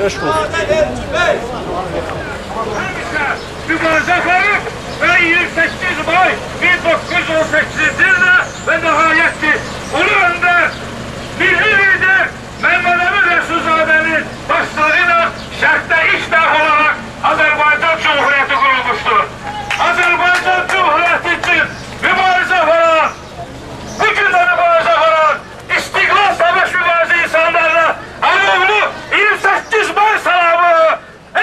Eşq olsun. Mübarizə aparıb və 28 may 1918-ci ildə və nəhayətdir, onun önündə milli lider Məhəmməd Əmin Rəsulzadənin başçılığı ilə şərtdə ilk dəfə olaraq Azərbaycan Cumhuriyyəti qurulmuşdur. Azərbaycan Cumhuriyyəti üçün mübarizə aparan, bugün də mübarizə aparan, İstiqlal Savaş mübarizə insanlarına alovlu 28 may salamı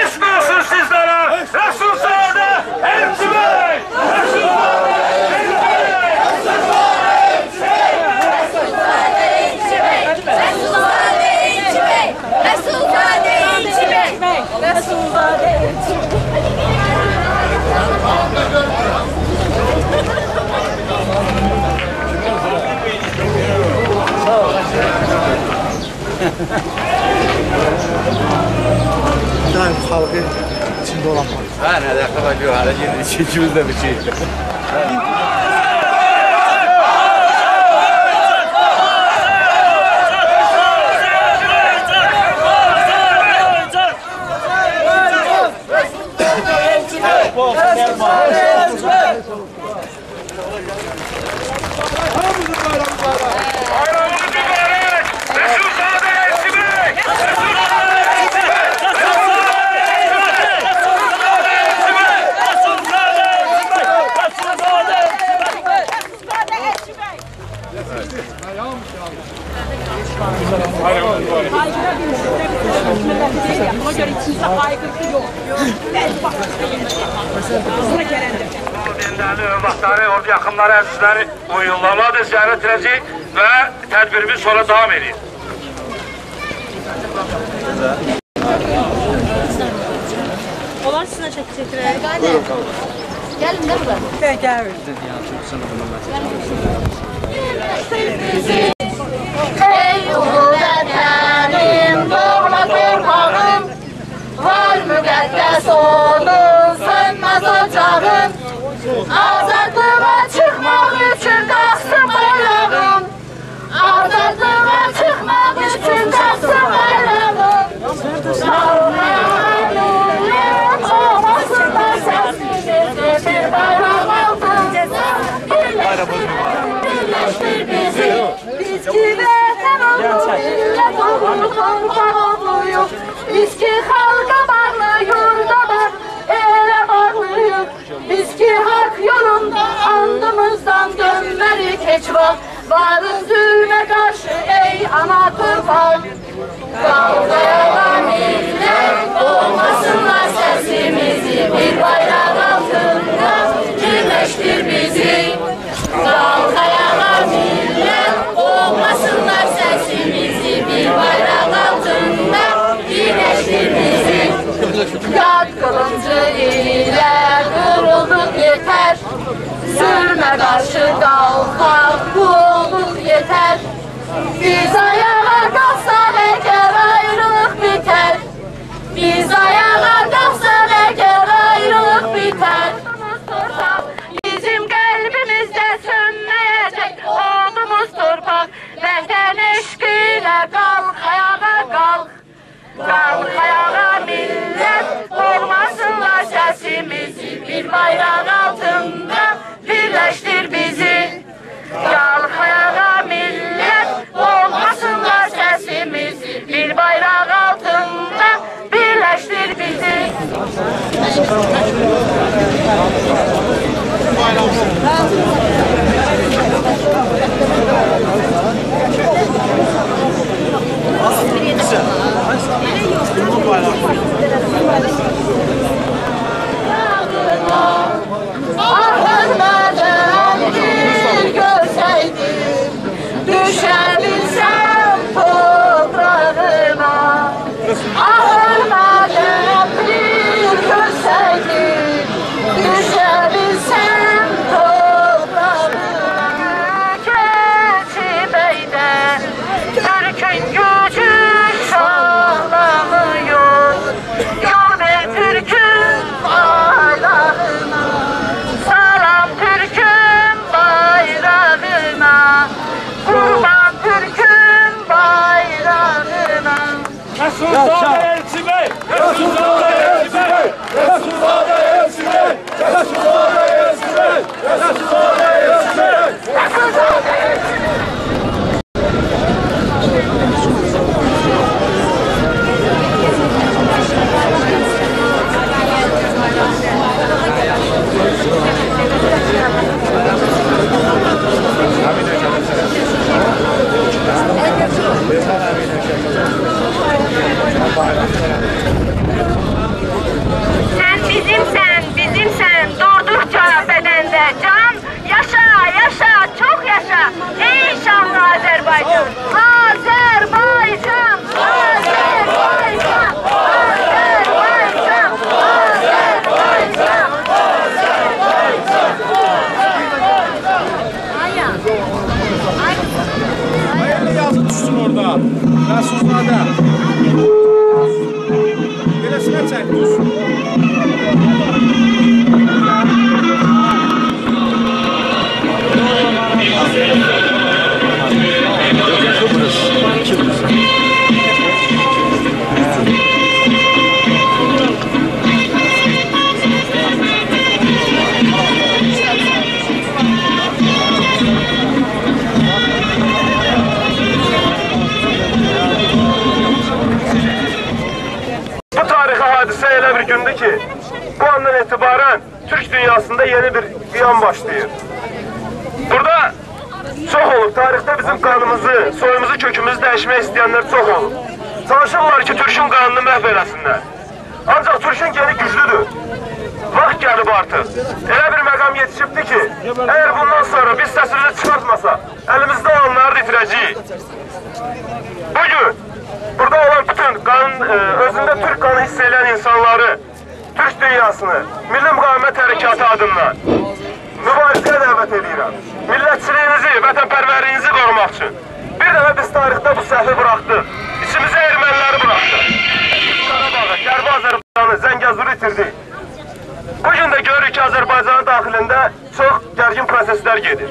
eşq olsun sizlərə. Rəsulzadə Elçi bəy! Rəsulzadə Elçi bəy! Rəsulzadə Elçi bəy! Rəsulzadə Elçi bəy! Rəsulzadə Elçi bəy! Daim xalqı içində olan var. Ha, nə dəxli var, yox, hələ gedirik, ikimiz də bir şey. Buna göre içimizde aykırı yok. Buna gelendir. Dindəli övladları, orada yaxınları, əzizləri bu yollarla ziyarət edəcək və tədbirimiz sonra davam edir. Onlar sizinle çekecekler. Gelin de buraya. Ben geldim. Ey ulu vətənim, doğma torpağım, var müqəddəs olun, sönməz ocağım. Azadlığa çıxmaq üçün qalxsın bayrağım, azadlığa çıxmaq üçün qalxsın bayrağım. Sağlayalım, olmasın da səsinizi bir bayraq altında. Birləşdir bizi. Biz ki vətən millət oğlu torpaq oğluyuq. Biz ki xalqa bağlı, yurda bağlı, elə bağlıyıq. Biz ki haqq yolunda andımızdan dönmərik heç vaxt. Varız zülmə qarşı ey ana torpaq. Qalqaya millət olmasınlar səsimizi, bir bayraq altında birləşdir bizi. Qalqaya millət olmasınlar səsimizi, bir bayraq altında birləşdir bizi. Yad qılıncı ilə qırıldıq yetər, zülmə qarşı qalxaq, bu olduq yetər. Biz ayağa qalsaq əgər ayrılıq bitər, biz ayağa qalsaq əgər ayrılıq bitər. Bizim qəlbimizdə sönməyəcək odumuz torpaq, vətən eşqi ilə qalx ayağa qalx. Qalx ayağa millət, olmasınlar səsimizi, bir bayraq altında birləşdir bizi. Qalx ayağa millət, olmasınlar səsimizi, bir bayraq altında birləşdir bizi. Ahırmadan bir görseydim, düşebilsem toprağına. Ahırmadan bir görseydim, düşebilsem toprağına. Keçi beydə Türk'ün gücü sağlanıyor. Yol ver Türk'ün bayrağına, salam Türk'ün bayrağına, kurban Türk'ün bayrağına. Rəsulzadə Elçi bəy! hadisə elə bir gündür ki, bu andan etibarən Türk dünyasında yeni bir qiyam başlayır. Burada çox olub, tarixdə bizim qanımızı, soyumuzu, kökümüzü dəyişmək istəyənlər çox olub. Çalışırlar ki, Türk'ün qanını məhv eləsinlər. Ancaq Türk'ün geni güclüdür. Vaxt gəlib artıq. Elə bir məqam yetişibdir ki, əgər bundan sonra biz səsimizi çıxartmasa, əlimizdə olanları da itirəcəyik. Bugün burada olan bütün özündə Türk qanı hiss edən insanları, Türk dünyasını, Milli Müqavimət Hərəkatı adından mübarizəyə dəvət edirəm. Millətçiliyinizi, vətənpərvərliyinizi qorumaq üçün. Bir dəfə biz tarixdə bu səhvi buraxdıq. İçimizə erməniləri buraxdıq. Qarabağı, Qərbi Azərbaycanı, Zəngəzuru itirdik. Bugün də görürük ki, Azərbaycanın daxilində çox gərgin proseslər gedir.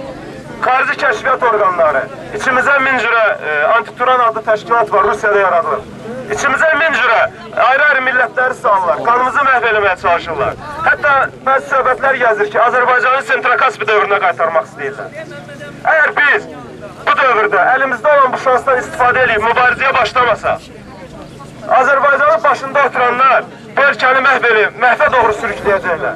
Xarici kəşfiyyat orqanları, içimizə min cürə Antituran adlı təşkilat var, Rusiyada yaradılır. İçimizə min cürə ayrı-ayrı millətləri salırlar, qanımızı məhv eləməyə çalışırlar. Hətta bəzi söhbətlər gəzir ki, Azərbaycanı Sentrokaspi dövrünə qaytarmaq istəyirlər. Əgər biz bu dövrdə əlimizdə olan bu şansdan istifadə edib mübarizəyə başlamasaq, Azərbaycanın başında oturanlar bu ölkəni məhvə doğru sürükləyəcəklər.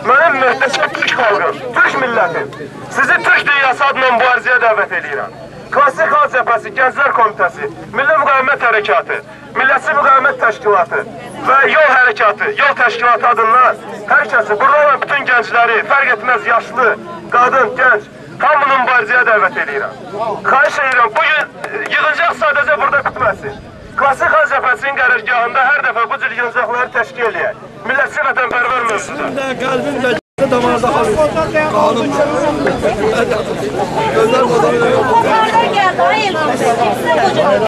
Mənim möhtəşəm Türk xalqım, Türk millətim, sizi Türk dünyası adına mübarizəyə dəvət edirəm. Klassik Xalq Cəbhəsi, Gənclər Komitəsi, Milli Müqavimət Hərəkatı, Millətçi Müqavimət Təşkilatı və Yol Hərəkatı, Yol Təşkilatı adından hər kəsi, burada olan bütün gəncləri, fərq etməz yaşlı, qadın, gənc, hamını mübarizəyə dəvət edirəm. Xahiş edirəm, bugün yığıncaq sadəcə burada bitməsin. Klassik Xalq Cəbhəsinin qərargahında hər dəfə bu cür yığıncaqları təşkil eləyək. Millətçi vətənpərvər mövzuda. Qəlbim də damarda qalır. Qanım. Gözlər qadar.